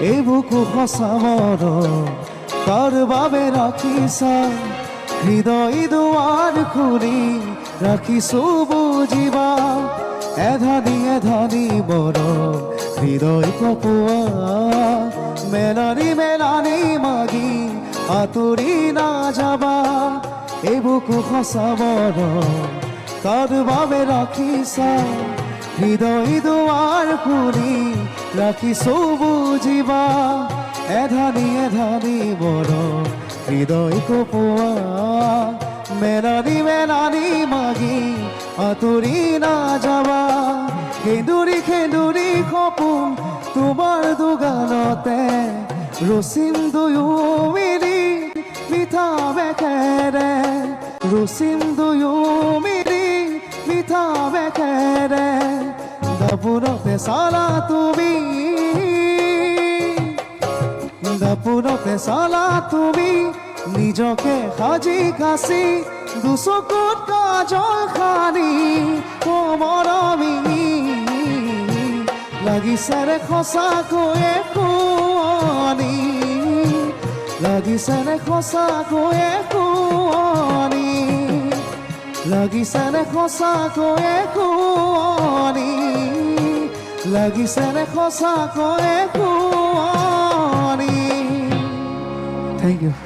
এই বুকু সঁচা মৰম কাৰ বাবে ৰাখিছা হৃদয় দুৱাৰ খুলি ৰাখিছো বুজিবা এধানি এধানি মৰম হৃদয় কপোৱা মেলানি মেলানি মাগি আঁতৰি নাযাবা এই বুকু সঁচা মৰম কাৰ বাবে ৰাখিছা হৃদয় দুৱাৰ খুলি ৰাখিছো বুজিবা এধানি এধানি মৰম হৃদয় কপোৱা মেলানি মেলানি মাগি আঁতৰি নাযাবা সেন্দুৰী সেন্দুৰী সপোন তোমাৰ দুগালতে ৰচিম দুয়ো মিলি মিঠা বেখেৰে ৰচিম দুয়ো মিলি মিঠা বেখেৰে দাপুৰতে চালা তুমি দাপুৰতে চালা তুমি নিজকে সাজি কাচি দুচকুত কাজল সানি মৰমী লাগিছে ৰে সঁচাকৈয়ে শুৱনি লাগিছে ৰে সঁচাকৈয়ে শুৱনি লাগিছে ৰে সঁচাকৈয়ে শুৱনি লাগিছে ৰে সঁচাকৈয়ে শুৱনি থেংক ইউ